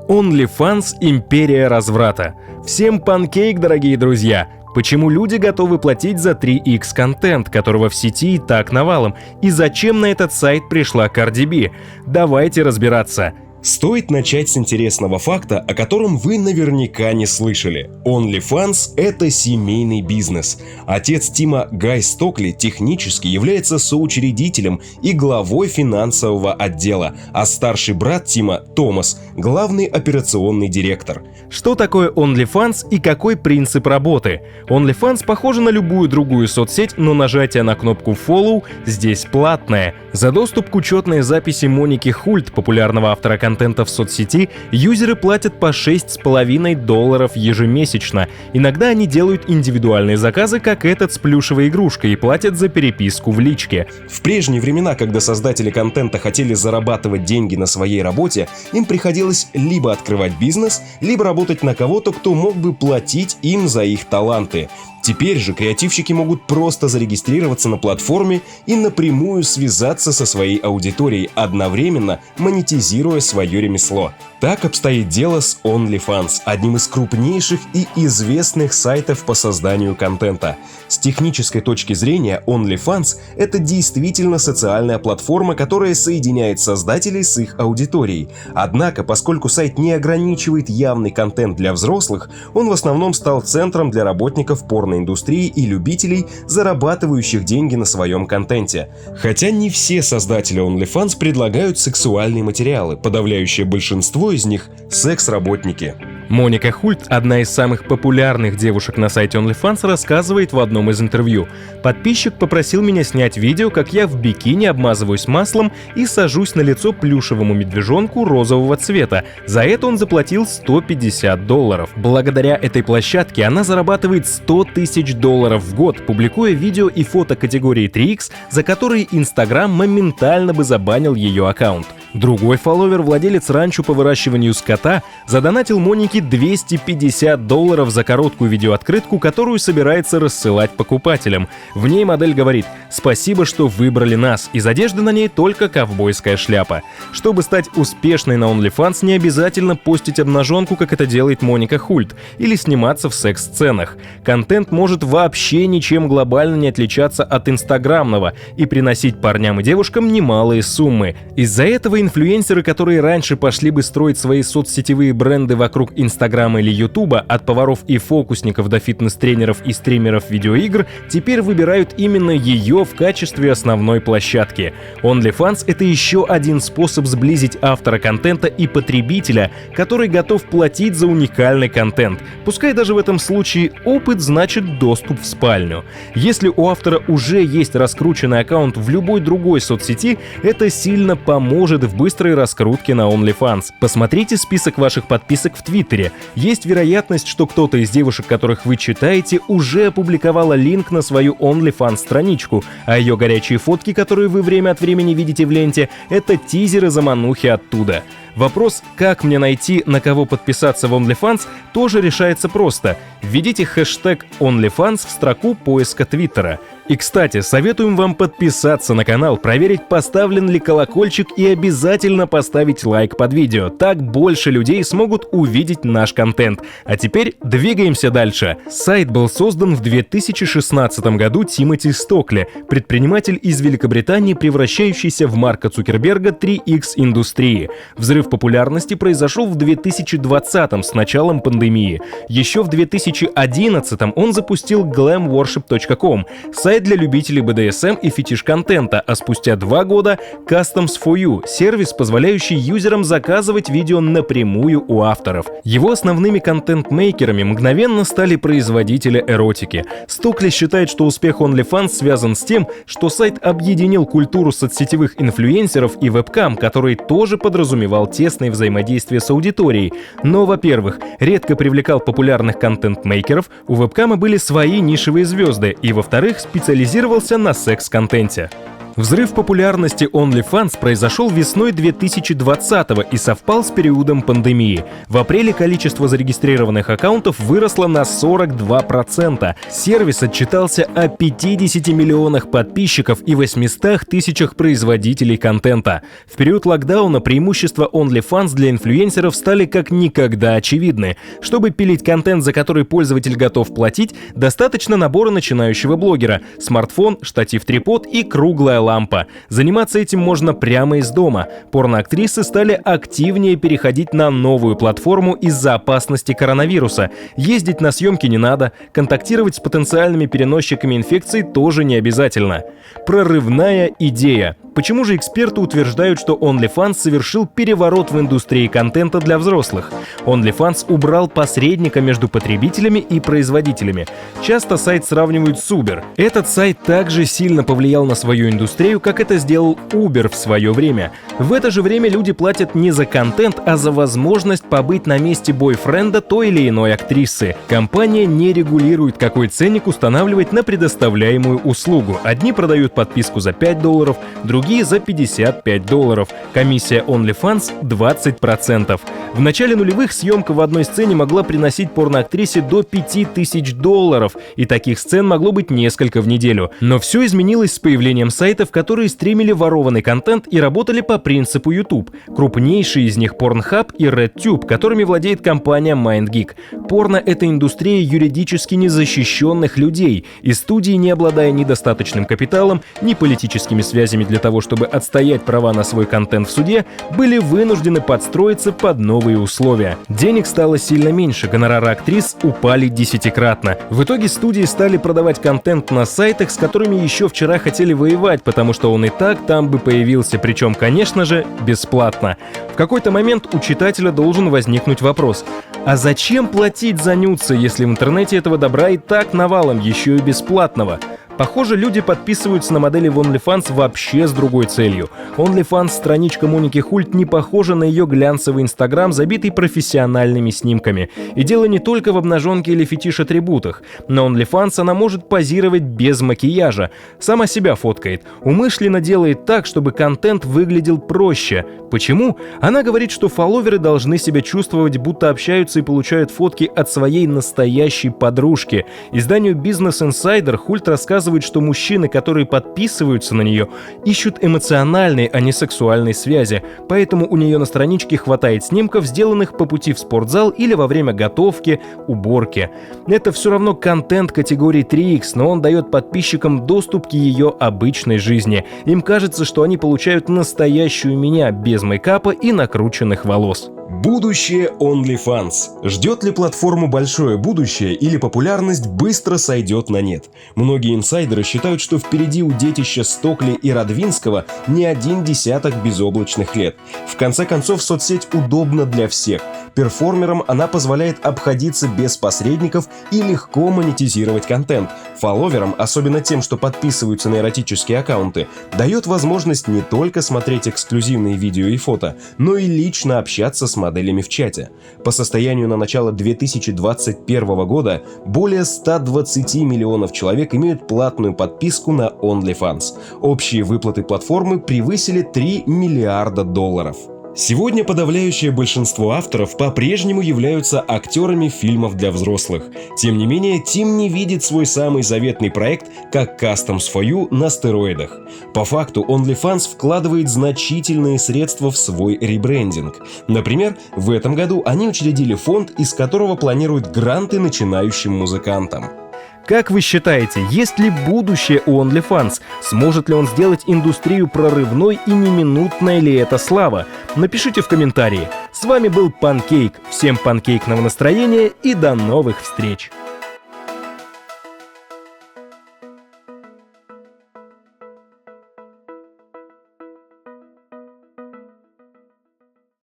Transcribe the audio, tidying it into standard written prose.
OnlyFans – империя разврата. Всем панкейк, дорогие друзья! Почему люди готовы платить за 3X контент, которого в сети и так навалом? И зачем на этот сайт пришла Cardi B? Давайте разбираться. Стоит начать с интересного факта, о котором вы наверняка не слышали. OnlyFans – это семейный бизнес. Отец Тима Гай Стокли технически является соучредителем и главой финансового отдела, а старший брат Тима, Томас, главный операционный директор. Что такое OnlyFans и какой принцип работы? OnlyFans похоже на любую другую соцсеть, но нажатие на кнопку Follow здесь платное. За доступ к учетной записи Моники Хульт, популярного автора контента в соцсети, юзеры платят по $6,5 ежемесячно. Иногда они делают индивидуальные заказы, как этот с плюшевой игрушкой, и платят за переписку в личке. В прежние времена, когда создатели контента хотели зарабатывать деньги на своей работе, им приходилось либо открывать бизнес, либо работать на кого-то, кто мог бы платить им за их таланты. Теперь же креативщики могут просто зарегистрироваться на платформе и напрямую связаться со своей аудиторией, одновременно монетизируя свое ремесло. Так обстоит дело с OnlyFans, одним из крупнейших и известных сайтов по созданию контента. С технической точки зрения OnlyFans – это действительно социальная платформа, которая соединяет создателей с их аудиторией. Однако, поскольку сайт не ограничивает явный контент для взрослых, он в основном стал центром для работников порноиндустрии и любителей, зарабатывающих деньги на своем контенте. Хотя не все создатели OnlyFans предлагают сексуальные материалы, подавляющее большинство из них – секс-работники. Моника Хульт, одна из самых популярных девушек на сайте OnlyFans, рассказывает в одном из интервью: «Подписчик попросил меня снять видео, как я в бикини обмазываюсь маслом и сажусь на лицо плюшевому медвежонку розового цвета. За это он заплатил $150. Благодаря этой площадке она зарабатывает $100 000 в год, публикуя видео и фото категории 3X, за которые Instagram моментально бы забанил ее аккаунт». Другой фолловер, владелец ранчо по выращиванию скота, задонатил Монике $250 за короткую видеооткрытку, которую собирается рассылать покупателям. В ней модель говорит: «Спасибо, что выбрали нас. Из одежды на ней только ковбойская шляпа». Чтобы стать успешной на OnlyFans, не обязательно постить обнаженку, как это делает Моника Хульт, или сниматься в секс-сценах. Контент может вообще ничем глобально не отличаться от инстаграмного и приносить парням и девушкам немалые суммы. Из-за этого инфлюенсеры, которые раньше пошли бы строить свои соцсетевые бренды вокруг Инстаграма или Ютуба, от поваров и фокусников до фитнес-тренеров и стримеров видеоигр, теперь выбирают именно ее в качестве основной площадки. OnlyFans — это еще один способ сблизить автора контента и потребителя, который готов платить за уникальный контент. Пускай даже в этом случае опыт значит доступ в спальню. Если у автора уже есть раскрученный аккаунт в любой другой соцсети, это сильно поможет в быстрой раскрутке на OnlyFans. Посмотрите список ваших подписок в Твиттере. Есть вероятность, что кто-то из девушек, которых вы читаете, уже опубликовала линк на свою OnlyFans-страничку, а ее горячие фотки, которые вы время от времени видите в ленте, это тизеры-заманухи оттуда. Вопрос, как мне найти, на кого подписаться в OnlyFans, тоже решается просто. Введите хэштег OnlyFans в строку поиска Твиттера. И, кстати, советуем вам подписаться на канал, проверить, поставлен ли колокольчик, и обязательно поставить лайк под видео. Так больше людей смогут увидеть наш контент. А теперь двигаемся дальше. Сайт был создан в 2016 году Тимоти Стокли, предприниматель из Великобритании, превращающийся в Марка Цукерберга 3X-индустрии. Взрыв популярности произошел в 2020 с началом пандемии. Еще в 2011 он запустил glamworship.com, сайт для любителей BDSM и фетиш-контента, а спустя 2 года Customs for You, сервис, позволяющий юзерам заказывать видео напрямую у авторов. Его основными контент-мейкерами мгновенно стали производители эротики. Стокли считает, что успех OnlyFans связан с тем, что сайт объединил культуру соцсетевых инфлюенсеров и вебкам, который тоже подразумевал тесное взаимодействие с аудиторией. Но, во-первых, редко привлекал популярных контент-мейкеров, у вебкама были свои нишевые звезды, и, во-вторых, специализировался на секс-контенте. Взрыв популярности OnlyFans произошел весной 2020-го и совпал с периодом пандемии. В апреле количество зарегистрированных аккаунтов выросло на 42%. Сервис отчитался о 50 миллионах подписчиков и 800 тысячах производителей контента. В период локдауна преимущества OnlyFans для инфлюенсеров стали как никогда очевидны. Чтобы пилить контент, за который пользователь готов платить, достаточно набора начинающего блогера: смартфон, штатив-трипод и круглая лампа. Заниматься этим можно прямо из дома. Порноактрисы стали активнее переходить на новую платформу из-за опасности коронавируса. Ездить на съемки не надо, контактировать с потенциальными переносчиками инфекций тоже не обязательно. Прорывная идея. Почему же эксперты утверждают, что OnlyFans совершил переворот в индустрии контента для взрослых? OnlyFans убрал посредника между потребителями и производителями. Часто сайт сравнивают с Uber. Этот сайт также сильно повлиял на свою индустрию, как это сделал Uber в свое время. В это же время люди платят не за контент, а за возможность побыть на месте бойфренда той или иной актрисы. Компания не регулирует, какой ценник устанавливать на предоставляемую услугу. Одни продают подписку за $5, другие за $55. Комиссия OnlyFans 20%. В начале нулевых съемка в одной сцене могла приносить порноактрисе до $5000, и таких сцен могло быть несколько в неделю. Но все изменилось с появлением сайтов, которые стримили ворованный контент и работали по принципу YouTube. Крупнейшие из них Pornhub и RedTube, которыми владеет компания MindGeek. Порно — это индустрия юридически незащищенных людей, и студии, не обладая ни достаточным капиталом, ни политическими связями для того, чтобы отстоять права на свой контент в суде, были вынуждены подстроиться под новые условия. Денег стало сильно меньше, гонорары актрис упали 10-кратно. В итоге студии стали продавать контент на сайтах, с которыми еще вчера хотели воевать, потому что он и так там бы появился, причем, конечно же, бесплатно. В какой-то момент у читателя должен возникнуть вопрос: а зачем платить за нюцы, если в интернете этого добра и так навалом, еще и бесплатного? Похоже, люди подписываются на модели в OnlyFans вообще с другой целью. OnlyFans страничка Моники Хульт не похожа на ее глянцевый Инстаграм, забитый профессиональными снимками. И дело не только в обнаженке или фетиш-атрибутах. На OnlyFans она может позировать без макияжа. Сама себя фоткает. Умышленно делает так, чтобы контент выглядел проще. Почему? Она говорит, что фолловеры должны себя чувствовать, будто общаются и получают фотки от своей настоящей подружки. Изданию Business Insider Хульт рассказывает, что мужчины, которые подписываются на нее, ищут эмоциональной, а не сексуальной связи, поэтому у нее на страничке хватает снимков, сделанных по пути в спортзал или во время готовки, уборки. Это все равно контент категории 3X, но он дает подписчикам доступ к ее обычной жизни. Им кажется, что они получают настоящую меня без мейкапа и накрученных волос. Будущее OnlyFans. Ждет ли платформу большое будущее или популярность быстро сойдет на нет? Многие инсайдеры считают, что впереди у детища Стокли и Радвинского не один десяток безоблачных лет. В конце концов, соцсеть удобна для всех. Перформерам она позволяет обходиться без посредников и легко монетизировать контент. Фолловерам, особенно тем, что подписываются на эротические аккаунты, дает возможность не только смотреть эксклюзивные видео и фото, но и лично общаться с моделями в чате. По состоянию на начало 2021 года более 120 миллионов человек имеют платную подписку на OnlyFans. Общие выплаты платформы превысили $3 миллиарда. Сегодня подавляющее большинство авторов по-прежнему являются актерами фильмов для взрослых. Тем не менее, Тим не видит свой самый заветный проект как Customs for You на стероидах. По факту, OnlyFans вкладывает значительные средства в свой ребрендинг. Например, в этом году они учредили фонд, из которого планируют гранты начинающим музыкантам. Как вы считаете, есть ли будущее у OnlyFans? Сможет ли он сделать индустрию прорывной и не минутная ли это слава? Напишите в комментарии. С вами был Панкейк. Всем панкейкного настроения и до новых встреч!